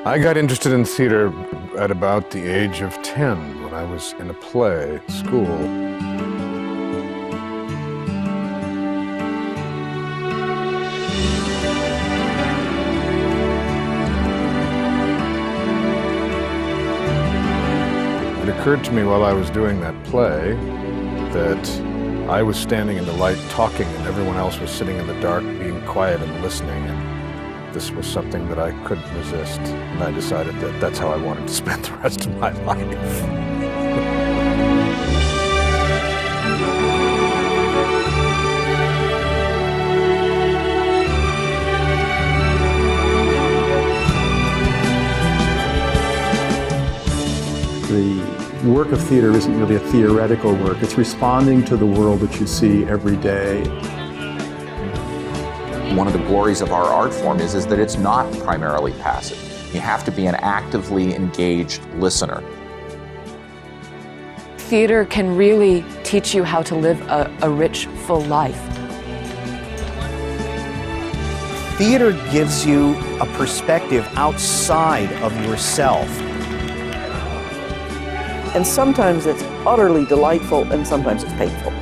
I got interested in theater at about the age of 10 when I was in a play at school. It occurred to me while I was doing that play that I was standing in the light talking and everyone else was sitting in the dark being quiet and listening. And this was something that I couldn't resist. And I decided that that's how I wanted to spend the rest of my life. The work of theater isn't really a theoretical work. It's responding to the world that you see every day. One of the glories of our art form is that it's not primarily passive. You have to be an actively engaged listener. Theater can really teach you how to live a rich, full life. Theater gives you a perspective outside of yourself. And sometimes it's utterly delightful, and sometimes it's painful.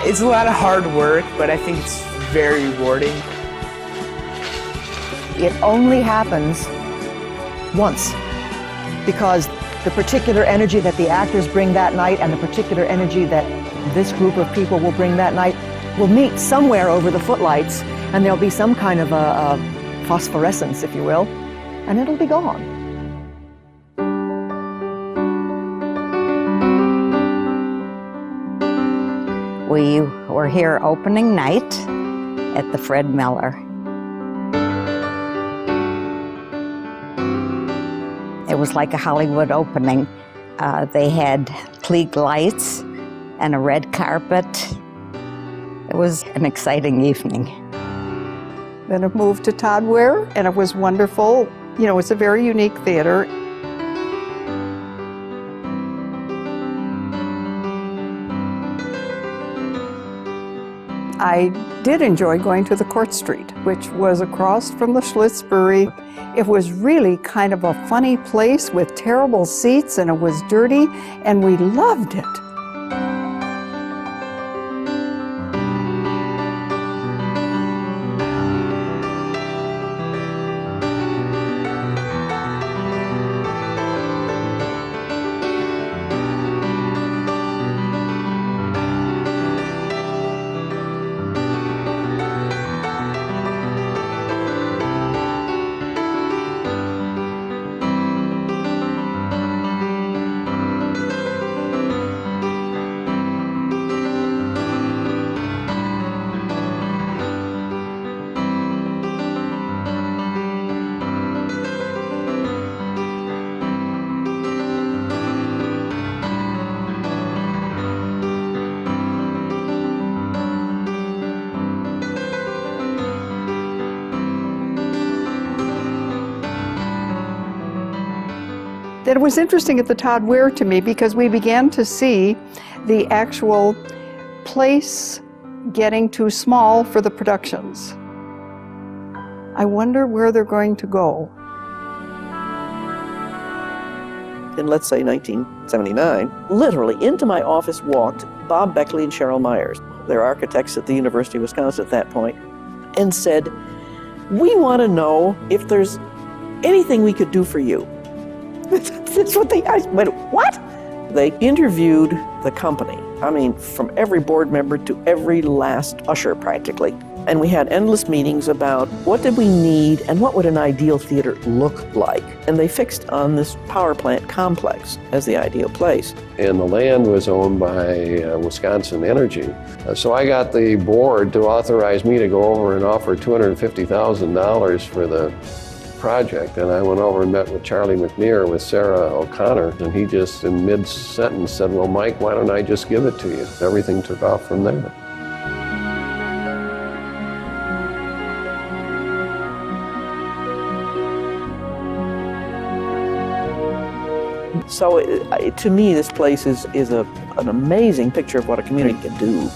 It's a lot of hard work, but I think it's very rewarding. It only happens once, because the particular energy that the actors bring that night and the particular energy that this group of people will bring that night will meet somewhere over the footlights, and there'll be some kind of a phosphorescence, if you will, and it'll be gone. We were here opening night at the Fred Miller. It was like a Hollywood opening. They had Klieg lights and a red carpet. It was an exciting evening. Then I moved to Todd Ware, and it was wonderful. You know, it's a very unique theater. I did enjoy going to the Court Street, which was across from the Schlitzbury. It was really kind of a funny place with terrible seats, and it was dirty, and we loved it. It was interesting at the Todd Ware to me because we began to see the actual place getting too small for the productions. I wonder where they're going to go. In, let's say, 1979, literally into my office walked Bob Beckley and Cheryl Myers. They're architects at the University of Wisconsin at that point, and said, "We want to know if there's anything we could do for you." That's what I went, what? They interviewed the company. I mean, from every board member to every last usher, practically. And we had endless meetings about what did we need and what would an ideal theater look like. And they fixed on this power plant complex as the ideal place. And the land was owned by Wisconsin Energy. So I got the board to authorize me to go over and offer $250,000 for the project, and I went over and met with Charlie McNear with Sarah O'Connor, and he just in mid-sentence said, "Well, Mike, why don't I just give it to you?" Everything took off from there. So to me, this place is an amazing picture of what a community can do.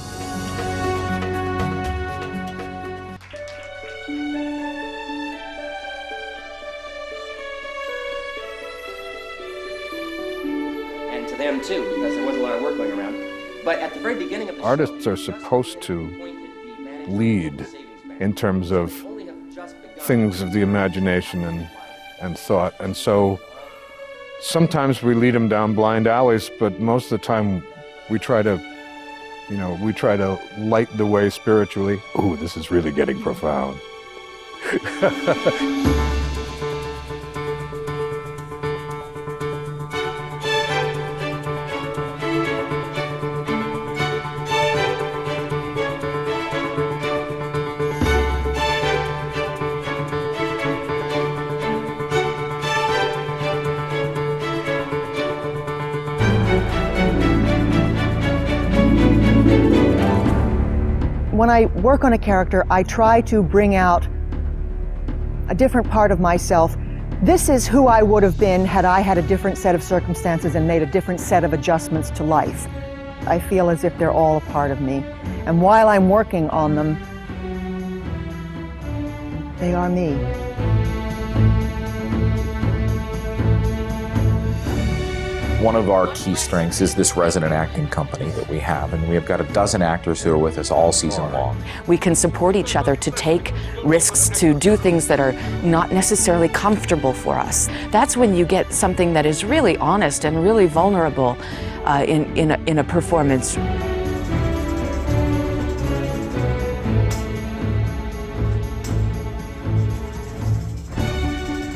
them too, because there wasn't a lot of work going around. But at the very beginning of the Artists are supposed to lead in terms of things of the imagination and thought. And so sometimes we lead them down blind alleys, but most of the time we try to, we try to light the way spiritually. Ooh, this is really getting profound. When I work on a character, I try to bring out a different part of myself. This is who I would have been had I had a different set of circumstances and made a different set of adjustments to life. I feel as if they're all a part of me. And while I'm working on them, they are me. One of our key strengths is this resident acting company that we have, and we have got a dozen actors who are with us all season long. We can support each other to take risks, to do things that are not necessarily comfortable for us. That's when you get something that is really honest and really vulnerable in a performance.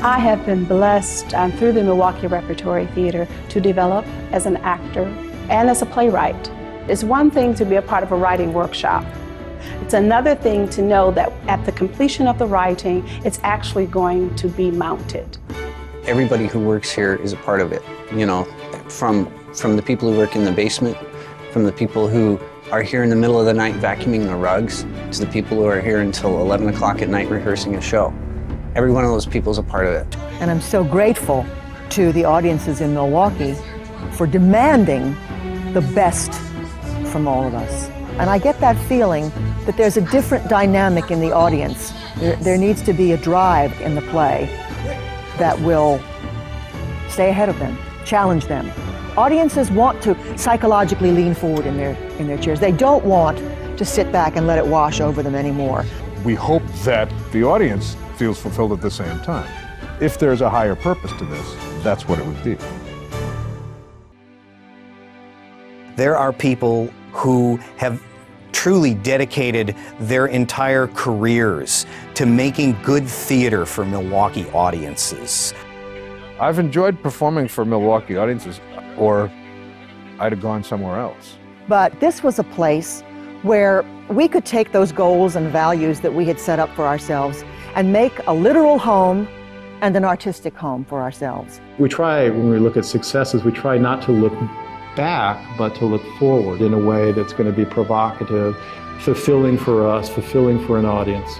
I have been blessed through the Milwaukee Repertory Theater to develop as an actor and as a playwright. It's one thing to be a part of a writing workshop. It's another thing to know that at the completion of the writing, it's actually going to be mounted. Everybody who works here is a part of it, from the people who work in the basement, from the people who are here in the middle of the night vacuuming the rugs, to the people who are here until 11 o'clock at night rehearsing a show. Every one of those people is a part of it. And I'm so grateful to the audiences in Milwaukee for demanding the best from all of us. And I get that feeling that there's a different dynamic in the audience. There needs to be a drive in the play that will stay ahead of them, challenge them. Audiences want to psychologically lean forward in their chairs. They don't want to sit back and let it wash over them anymore. We hope that the audience feels fulfilled at the same time. If there's a higher purpose to this, that's what it would be. There are people who have truly dedicated their entire careers to making good theater for Milwaukee audiences. I've enjoyed performing for Milwaukee audiences, or I'd have gone somewhere else. But this was a place where we could take those goals and values that we had set up for ourselves and make a literal home and an artistic home for ourselves. We try, when we look at successes, we try not to look back, but to look forward in a way that's going to be provocative, fulfilling for us, fulfilling for an audience.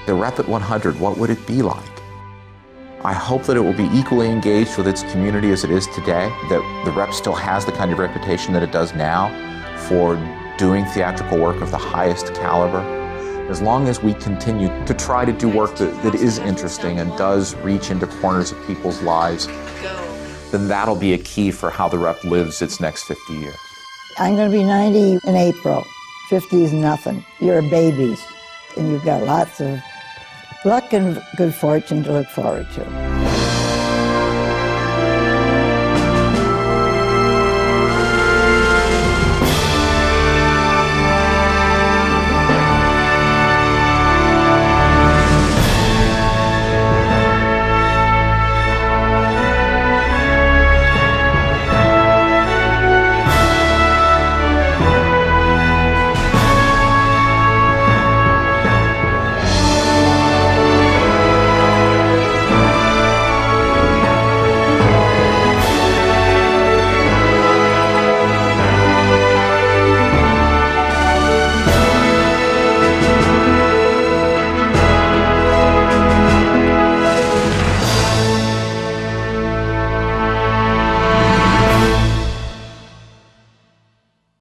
The Rep at 100, what would it be like? I hope that it will be equally engaged with its community as it is today, that the Rep still has the kind of reputation that it does now for doing theatrical work of the highest caliber. As long as we continue to try to do work that is interesting and does reach into corners of people's lives, then that'll be a key for how the Rep lives its next 50 years. I'm going to be 90 in April. 50 is nothing. You're babies, and you've got lots of luck and good fortune to look forward to.